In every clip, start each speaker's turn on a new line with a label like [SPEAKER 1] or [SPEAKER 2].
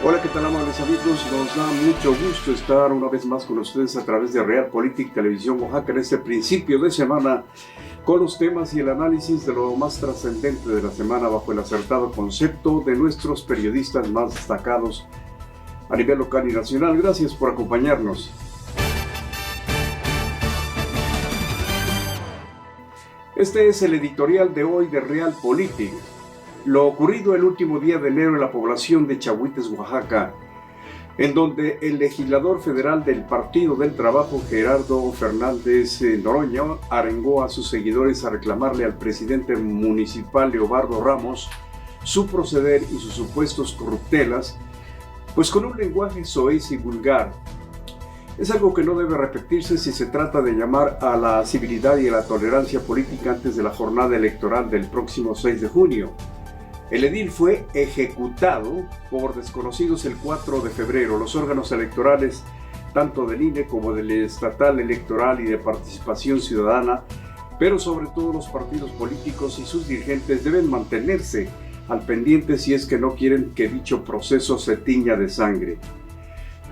[SPEAKER 1] Hola, ¿qué tal, amables amigos? Nos da mucho gusto estar una vez más con ustedes a través de Realpolitik Televisión Oaxaca en este principio de semana con los temas y el análisis de lo más trascendente de la semana bajo el acertado concepto de nuestros periodistas más destacados a nivel local y nacional. Gracias por acompañarnos. Este es el editorial de hoy de Realpolitik. Lo ocurrido el último día de enero en la población de Chahuites, Oaxaca, en donde el legislador federal del Partido del Trabajo, Gerardo Fernández Noroña, arengó a sus seguidores a reclamarle al presidente municipal Leobardo Ramos su proceder y sus supuestos corruptelas, pues con un lenguaje soez y vulgar. Es algo que no debe repetirse si se trata de llamar a la civilidad y a la tolerancia política antes de la jornada electoral del próximo 6 de junio. El edil fue ejecutado por desconocidos el 4 de febrero. Los órganos electorales, tanto del INE como del Estatal Electoral y de Participación Ciudadana, pero sobre todo los partidos políticos y sus dirigentes, deben mantenerse al pendiente si es que no quieren que dicho proceso se tiña de sangre.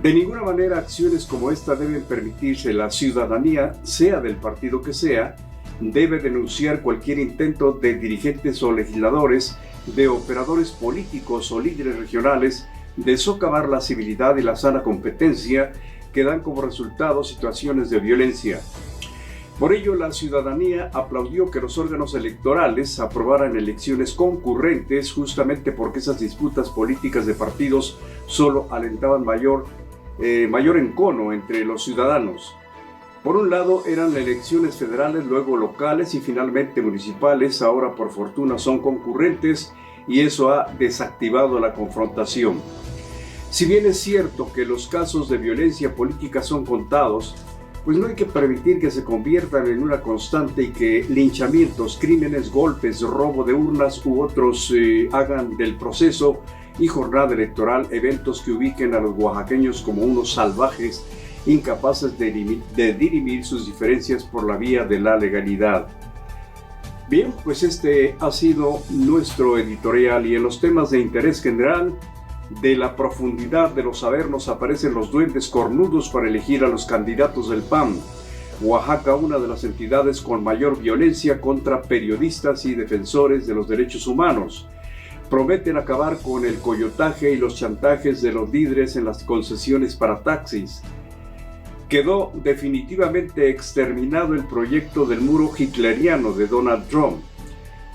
[SPEAKER 1] De ninguna manera acciones como esta deben permitirse. La ciudadanía, sea del partido que sea, debe denunciar cualquier intento de dirigentes o legisladores, de operadores políticos o líderes regionales de socavar la civilidad y la sana competencia que dan como resultado situaciones de violencia. Por ello, la ciudadanía aplaudió que los órganos electorales aprobaran elecciones concurrentes, justamente porque esas disputas políticas de partidos solo alentaban mayor encono entre los ciudadanos. Por un lado eran elecciones federales, luego locales y finalmente municipales. Ahora por fortuna son concurrentes y eso ha desactivado la confrontación. Si bien es cierto que los casos de violencia política son contados, pues no hay que permitir que se conviertan en una constante y que linchamientos, crímenes, golpes, robo de urnas u otros hagan del proceso y jornada electoral eventos que ubiquen a los oaxaqueños como unos salvajes incapaces de dirimir sus diferencias por la vía de la legalidad. Bien, pues este ha sido nuestro editorial, y en los temas de interés general, de la profundidad de los sabernos aparecen los duendes cornudos para elegir a los candidatos del PAN. Oaxaca, una de las entidades con mayor violencia contra periodistas y defensores de los derechos humanos. Prometen acabar con el coyotaje y los chantajes de los líderes en las concesiones para taxis. Quedó definitivamente exterminado el proyecto del muro hitleriano de Donald Trump.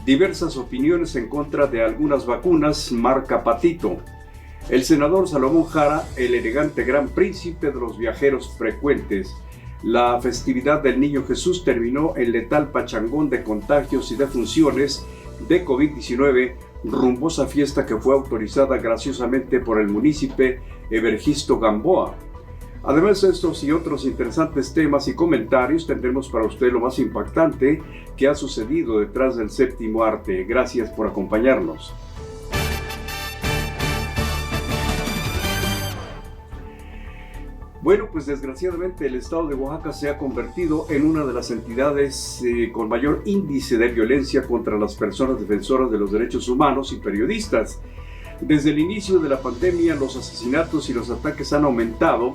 [SPEAKER 1] Diversas opiniones en contra de algunas vacunas marca Patito. El senador Salomón Jara, el elegante gran príncipe de los viajeros frecuentes. La festividad del Niño Jesús terminó en letal pachangón de contagios y defunciones de COVID-19, rumbosa fiesta que fue autorizada graciosamente por el munícipe Evergisto Gamboa. Además de estos y otros interesantes temas y comentarios, tendremos para usted lo más impactante que ha sucedido detrás del séptimo arte. Gracias por acompañarnos. Bueno, pues desgraciadamente el estado de Oaxaca se ha convertido en una de las entidades con mayor índice de violencia contra las personas defensoras de los derechos humanos y periodistas. Desde el inicio de la pandemia, los asesinatos y los ataques han aumentado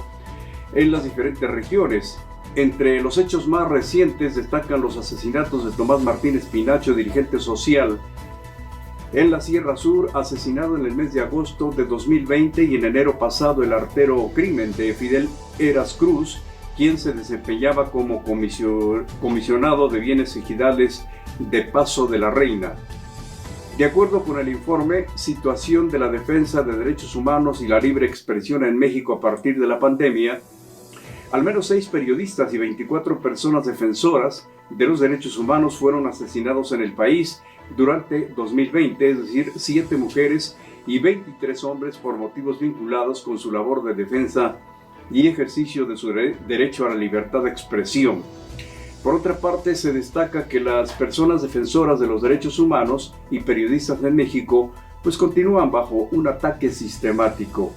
[SPEAKER 1] en las diferentes regiones. Entre los hechos más recientes destacan los asesinatos de Tomás Martínez Pinacho, dirigente social en la Sierra Sur, asesinado en el mes de agosto de 2020, y en enero pasado el artero crimen de Fidel Eras Cruz, quien se desempeñaba como comisionado de bienes ejidales de Paso de la Reina. De acuerdo con el informe Situación de la Defensa de Derechos Humanos y la Libre Expresión en México a partir de la pandemia, al menos 6 periodistas y 24 personas defensoras de los derechos humanos fueron asesinados en el país durante 2020, es decir, 7 mujeres y 23 hombres por motivos vinculados con su labor de defensa y ejercicio de su derecho a la libertad de expresión. Por otra parte, se destaca que las personas defensoras de los derechos humanos y periodistas en México pues continúan bajo un ataque sistemático.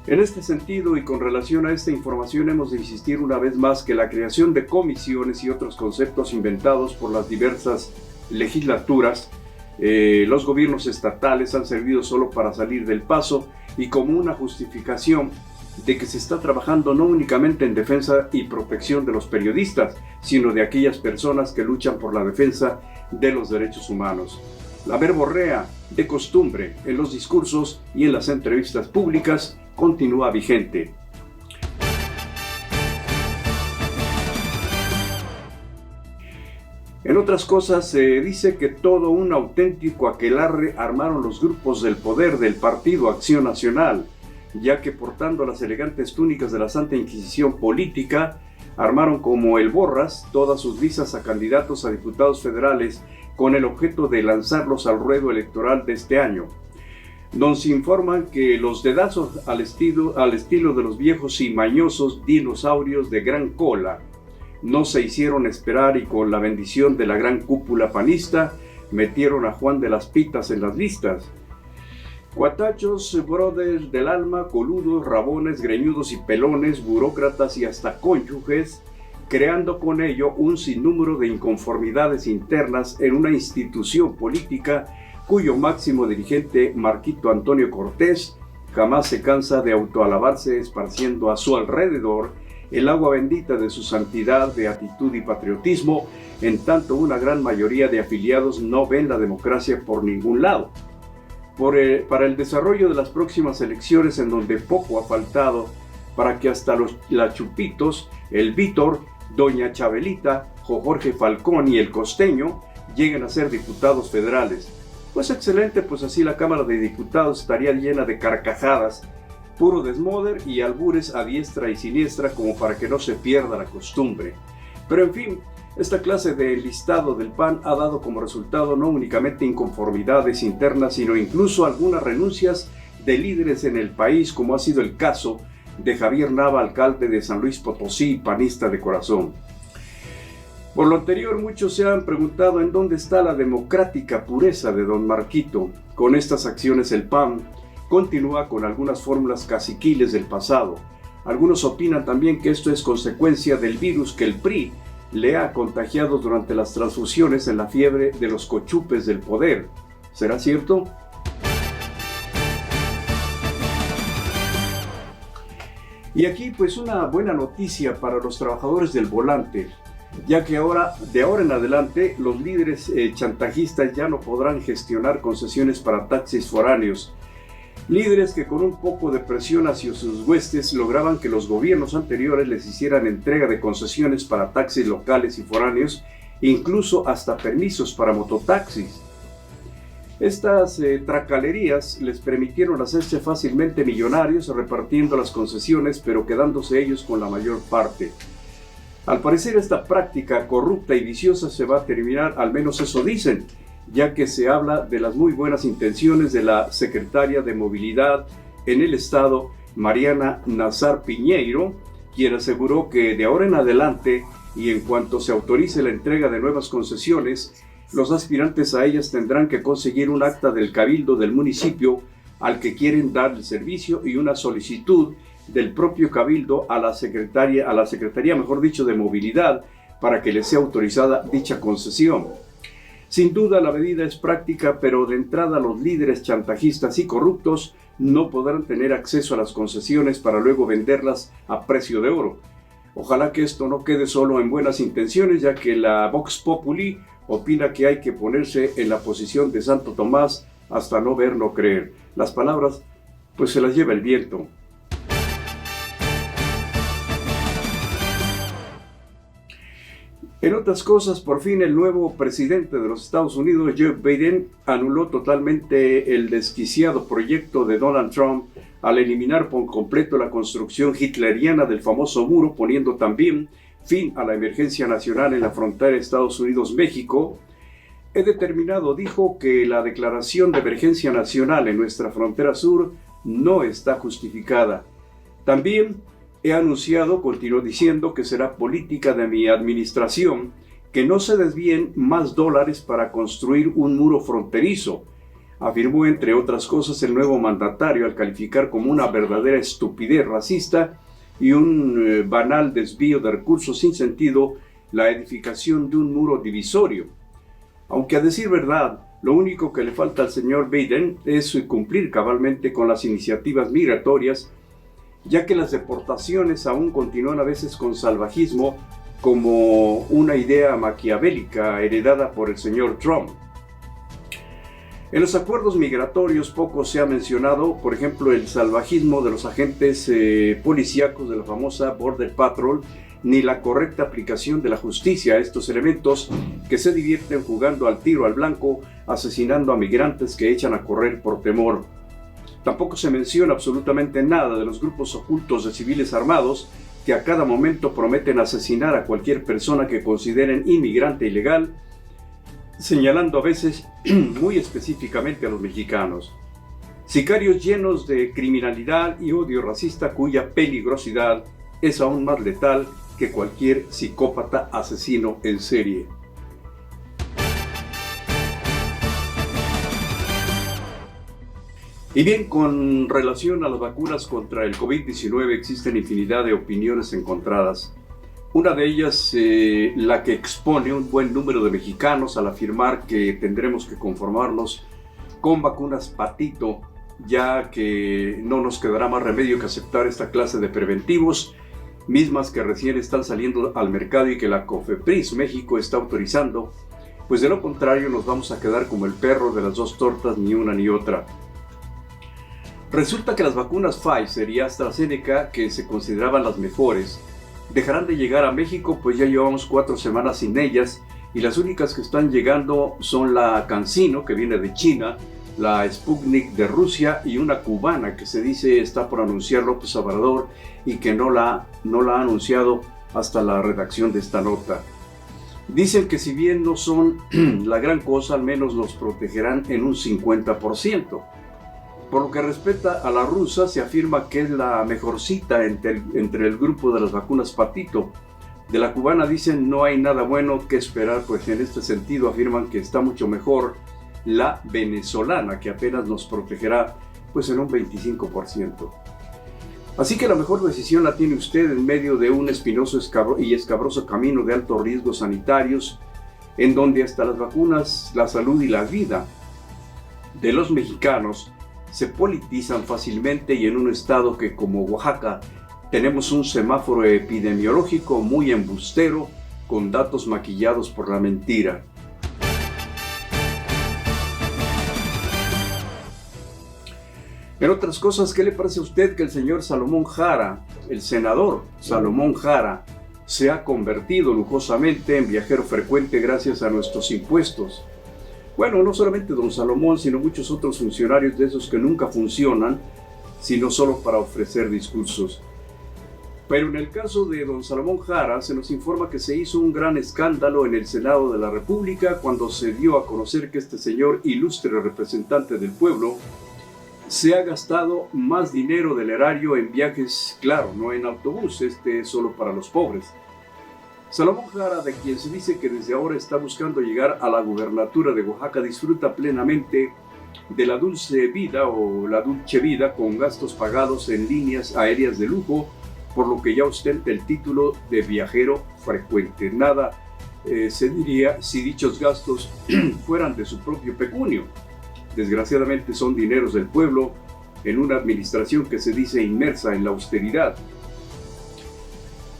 [SPEAKER 1] En este sentido, y con relación a esta información, hemos de insistir una vez más que la creación de comisiones y otros conceptos inventados por las diversas legislaturas, los gobiernos estatales han servido solo para salir del paso y como una justificación de que se está trabajando no únicamente en defensa y protección de los periodistas, sino de aquellas personas que luchan por la defensa de los derechos humanos. La verborrea de costumbre en los discursos y en las entrevistas públicas continúa vigente. En otras cosas, se dice que todo un auténtico aquelarre armaron los grupos del poder del Partido Acción Nacional, ya que portando las elegantes túnicas de la Santa Inquisición política, armaron como el Borras todas sus visas a candidatos a diputados federales con el objeto de lanzarlos al ruedo electoral de este año. Nos informan que los dedazos al estilo de los viejos y mañosos dinosaurios de gran cola no se hicieron esperar y con la bendición de la gran cúpula panista metieron a Juan de las Pitas en las listas. Cuatachos, brothers del alma, coludos, rabones, greñudos y pelones, burócratas y hasta cónyuges, creando con ello un sinnúmero de inconformidades internas en una institución política cuyo máximo dirigente, Marquito Antonio Cortés, jamás se cansa de autoalabarse esparciendo a su alrededor el agua bendita de su santidad, beatitud y patriotismo, en tanto una gran mayoría de afiliados no ven la democracia por ningún lado. Para el desarrollo de las próximas elecciones, en donde poco ha faltado para que hasta las Chupitos, el Vítor, Doña Chabelita, Jorge Falcón y el Costeño lleguen a ser diputados federales. Pues excelente, pues así la Cámara de Diputados estaría llena de carcajadas, puro desmoder y albures a diestra y siniestra como para que no se pierda la costumbre. Pero en fin, esta clase de listado del PAN ha dado como resultado no únicamente inconformidades internas, sino incluso algunas renuncias de líderes en el país, como ha sido el caso de Javier Nava, alcalde de San Luis Potosí, panista de corazón. Por lo anterior, muchos se han preguntado en dónde está la democrática pureza de don Marquito. Con estas acciones el PAN continúa con algunas fórmulas caciquiles del pasado. Algunos opinan también que esto es consecuencia del virus que el PRI le ha contagiado durante las transfusiones en la fiebre de los cochupes del poder. ¿Será cierto? Y aquí pues una buena noticia para los trabajadores del volante, ya que de ahora en adelante los líderes chantajistas ya no podrán gestionar concesiones para taxis foráneos. Líderes que con un poco de presión hacia sus huestes lograban que los gobiernos anteriores les hicieran entrega de concesiones para taxis locales y foráneos, incluso hasta permisos para mototaxis. Estas tracalerías les permitieron hacerse fácilmente millonarios repartiendo las concesiones, pero quedándose ellos con la mayor parte. Al parecer esta práctica corrupta y viciosa se va a terminar, al menos eso dicen, ya que se habla de las muy buenas intenciones de la secretaria de Movilidad en el estado, Mariana Nazar Piñeiro, quien aseguró que de ahora en adelante y en cuanto se autorice la entrega de nuevas concesiones, los aspirantes a ellas tendrán que conseguir un acta del cabildo del municipio al que quieren dar el servicio y una solicitud del propio cabildo a la secretaría, mejor dicho, de Movilidad para que les sea autorizada dicha concesión. Sin duda la medida es práctica, pero de entrada los líderes chantajistas y corruptos no podrán tener acceso a las concesiones para luego venderlas a precio de oro. Ojalá que esto no quede solo en buenas intenciones, ya que la Vox Populi opina que hay que ponerse en la posición de Santo Tomás hasta no ver, no creer. Las palabras, pues se las lleva el viento. En otras cosas, por fin el nuevo presidente de los Estados Unidos, Joe Biden, anuló totalmente el desquiciado proyecto de Donald Trump al eliminar por completo la construcción hitleriana del famoso muro, poniendo también fin a la emergencia nacional en la frontera Estados Unidos-México. He determinado, dijo, que la declaración de emergencia nacional en nuestra frontera sur no está justificada. También he anunciado, continuó diciendo, que será política de mi administración que no se desvíen más dólares para construir un muro fronterizo, afirmó entre otras cosas el nuevo mandatario al calificar como una verdadera estupidez racista y un banal desvío de recursos sin sentido la edificación de un muro divisorio. Aunque a decir verdad, Lo único que le falta al señor Biden es cumplir cabalmente con las iniciativas migratorias, ya que las deportaciones aún continúan a veces con salvajismo, como una idea maquiavélica heredada por el señor Trump. En los acuerdos migratorios poco se ha mencionado, por ejemplo, el salvajismo de los agentes policíacos de la famosa Border Patrol, ni la correcta aplicación de la justicia a estos elementos que se divierten jugando al tiro al blanco, asesinando a migrantes que echan a correr por temor. Tampoco se menciona absolutamente nada de los grupos ocultos de civiles armados que a cada momento prometen asesinar a cualquier persona que consideren inmigrante ilegal, señalando a veces muy específicamente a los mexicanos. Sicarios llenos de criminalidad y odio racista cuya peligrosidad es aún más letal que cualquier psicópata asesino en serie. Y bien, con relación a las vacunas contra el COVID-19 existen infinidad de opiniones encontradas. Una de ellas, la que expone un buen número de mexicanos al afirmar que tendremos que conformarnos con vacunas patito, ya que no nos quedará más remedio que aceptar esta clase de preventivos, mismas que recién están saliendo al mercado y que la COFEPRIS México está autorizando, pues de lo contrario nos vamos a quedar como el perro de las dos tortas, ni una ni otra. Resulta que las vacunas Pfizer y AstraZeneca, que se consideraban las mejores, dejarán de llegar a México, pues ya llevamos 4 semanas sin ellas, y las únicas que están llegando son la CanSino, que viene de China, la Sputnik de Rusia y una cubana que se dice está por anunciar López Obrador y que no la ha anunciado hasta la redacción de esta nota. Dicen que si bien no son la gran cosa, al menos los protegerán en un 50%. Por lo que respecta a la rusa, se afirma que es la mejorcita entre el grupo de las vacunas patito. De la cubana dicen no hay nada bueno que esperar, pues en este sentido afirman que está mucho mejor la venezolana, que apenas nos protegerá pues en un 25%. Así que la mejor decisión la tiene usted en medio de un espinoso y escabroso camino de altos riesgos sanitarios, en donde hasta las vacunas, la salud y la vida de los mexicanos se politizan fácilmente, y en un estado que, como Oaxaca, tenemos un semáforo epidemiológico muy embustero, con datos maquillados por la mentira. En otras cosas, ¿qué le parece a usted que el señor Salomón Jara, el senador Salomón Jara, se ha convertido lujosamente en viajero frecuente gracias a nuestros impuestos? Bueno, no solamente don Salomón, sino muchos otros funcionarios de esos que nunca funcionan, sino solo para ofrecer discursos. Pero en el caso de don Salomón Jara, se nos informa que se hizo un gran escándalo en el Senado de la República cuando se dio a conocer que este señor, ilustre representante del pueblo, se ha gastado más dinero del erario en viajes, claro, no en autobús, solo para los pobres. Salomón Jara, de quien se dice que desde ahora está buscando llegar a la gubernatura de Oaxaca, disfruta plenamente de la dulce vida o la dulce vida con gastos pagados en líneas aéreas de lujo, por lo que ya ostenta el título de viajero frecuente. Nada se diría si dichos gastos fueran de su propio pecunio. Desgraciadamente son dineros del pueblo en una administración que se dice inmersa en la austeridad.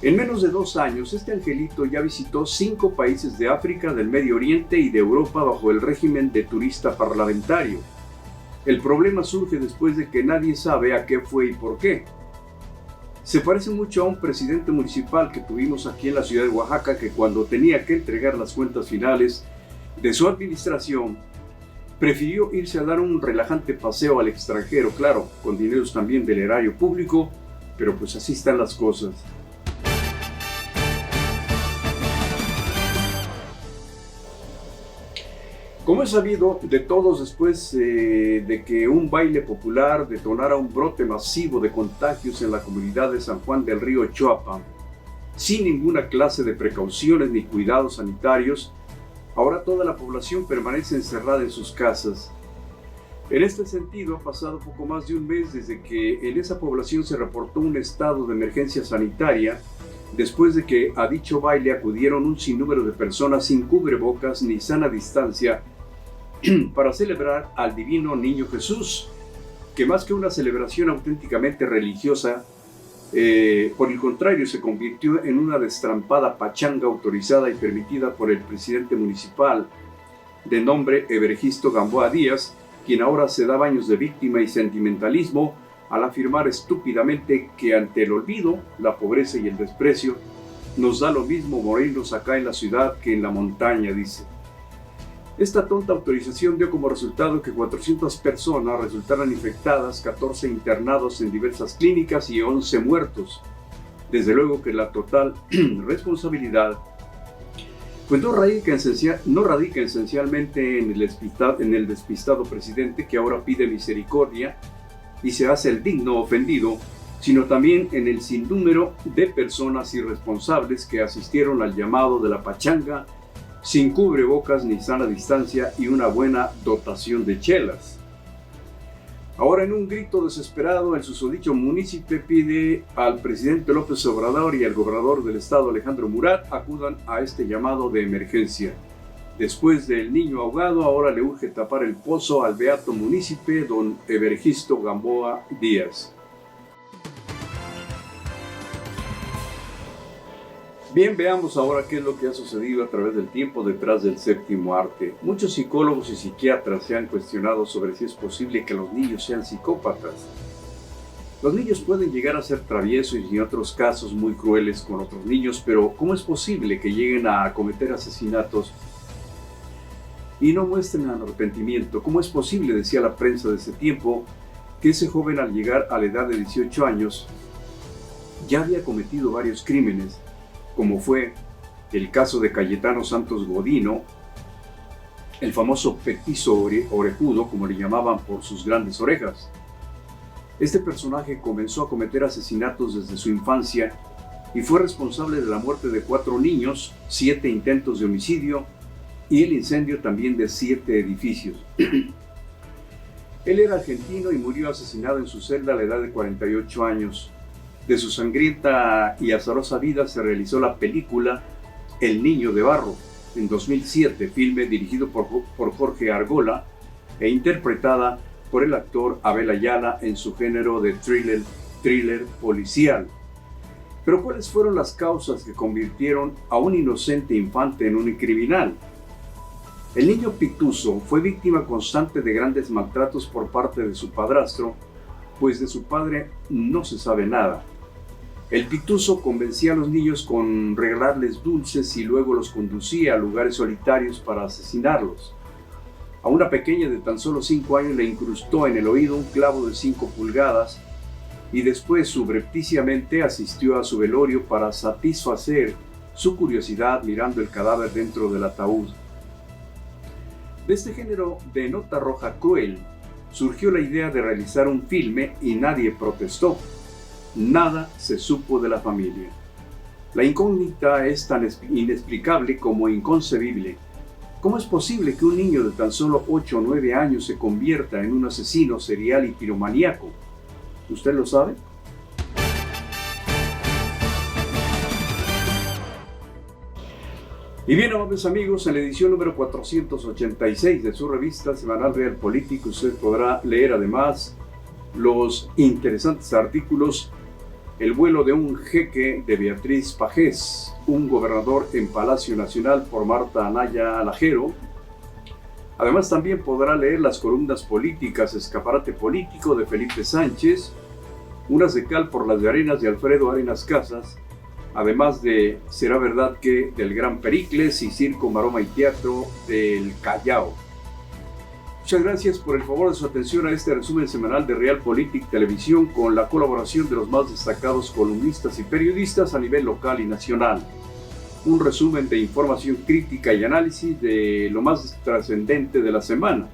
[SPEAKER 1] En menos de 2 años, este angelito ya visitó 5 países de África, del Medio Oriente y de Europa bajo el régimen de turista parlamentario. El problema surge después de que nadie sabe a qué fue y por qué. Se parece mucho a un presidente municipal que tuvimos aquí en la ciudad de Oaxaca, que cuando tenía que entregar las cuentas finales de su administración, prefirió irse a dar un relajante paseo al extranjero, claro, con dineros también del erario público, pero pues así están las cosas. Como es sabido de todos, después de que un baile popular detonara un brote masivo de contagios en la comunidad de San Juan del Río Choapa, sin ninguna clase de precauciones ni cuidados sanitarios, ahora toda la población permanece encerrada en sus casas. En este sentido, ha pasado poco más de un mes desde que en esa población se reportó un estado de emergencia sanitaria, después de que a dicho baile acudieron un sinnúmero de personas sin cubrebocas ni sana distancia, para celebrar al divino niño Jesús, que más que una celebración auténticamente religiosa, por el contrario, se convirtió en una destrampada pachanga autorizada y permitida por el presidente municipal de nombre Evergisto Gamboa Díaz, quien ahora se da baños de víctima y sentimentalismo al afirmar estúpidamente que ante el olvido, la pobreza y el desprecio, nos da lo mismo morirnos acá en la ciudad que en la montaña, dice. Esta tonta autorización dio como resultado que 400 personas resultaran infectadas, 14 internados en diversas clínicas y 11 muertos. Desde luego que la total responsabilidad pues no radica esencialmente en el despistado presidente, que ahora pide misericordia y se hace el digno ofendido, sino también en el sinnúmero de personas irresponsables que asistieron al llamado de la pachanga sin cubrebocas ni sana distancia y una buena dotación de chelas. Ahora, en un grito desesperado, el susodicho municipio pide al presidente López Obrador y al gobernador del estado Alejandro Murat acudan a este llamado de emergencia. Después del niño ahogado, ahora le urge tapar el pozo al beato municipio don Evergisto Gamboa Díaz. Bien, veamos ahora qué es lo que ha sucedido a través del tiempo detrás del séptimo arte. Muchos psicólogos y psiquiatras se han cuestionado sobre si es posible que los niños sean psicópatas. Los niños pueden llegar a ser traviesos y en otros casos muy crueles con otros niños, pero ¿cómo es posible que lleguen a cometer asesinatos y no muestren arrepentimiento? ¿Cómo es posible, decía la prensa de ese tiempo, que ese joven al llegar a la edad de 18 años ya había cometido varios crímenes, como fue el caso de Cayetano Santos Godino, el famoso petizo orejudo, como le llamaban por sus grandes orejas? Este personaje comenzó a cometer asesinatos desde su infancia y fue responsable de la muerte de 4 niños, 7 intentos de homicidio y el incendio también de 7 edificios. Él era argentino y murió asesinado en su celda a la edad de 48 años. De su sangrienta y azarosa vida se realizó la película El Niño de Barro, en 2007, filme dirigido por Jorge Argola e interpretada por el actor Abel Ayala en su género de thriller policial. Pero ¿cuáles fueron las causas que convirtieron a un inocente infante en un criminal? El niño Pituso fue víctima constante de grandes maltratos por parte de su padrastro, pues de su padre no se sabe nada. El Pituso convencía a los niños con regalarles dulces y luego los conducía a lugares solitarios para asesinarlos. A una pequeña de tan solo 5 años le incrustó en el oído un clavo de 5 pulgadas y después subrepticiamente asistió a su velorio para satisfacer su curiosidad mirando el cadáver dentro del ataúd. De este género de nota roja cruel surgió la idea de realizar un filme y nadie protestó. Nada se supo de la familia. La incógnita es tan inexplicable como inconcebible. ¿Cómo es posible que un niño de tan solo 8 o 9 años se convierta en un asesino serial y piromaníaco? ¿Usted lo sabe? Y bien, amables amigos, en la edición número 486 de su revista semanal Real Político, usted podrá leer además los interesantes artículos El vuelo de un jeque de Beatriz Pajés, un gobernador en Palacio Nacional por Marta Anaya Lajero. Además también podrá leer las columnas políticas Escaparate Político de Felipe Sánchez, Unas de cal por las de arenas de Alfredo Arenas Casas, además de Será verdad que del Gran Pericles y Circo, Maroma y Teatro del Callao. Muchas gracias por el favor de su atención a este resumen semanal de Realpolitik Televisión con la colaboración de los más destacados columnistas y periodistas a nivel local y nacional. Un resumen de información crítica y análisis de lo más trascendente de la semana.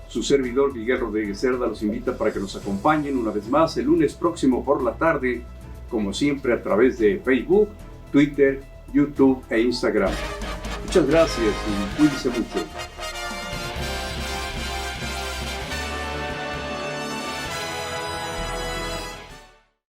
[SPEAKER 1] Su servidor Miguel Rodríguez Cerda los invita para que nos acompañen una vez más el lunes próximo por la tarde, como siempre a través de Facebook, Twitter, YouTube e Instagram. Muchas gracias y cuídense mucho.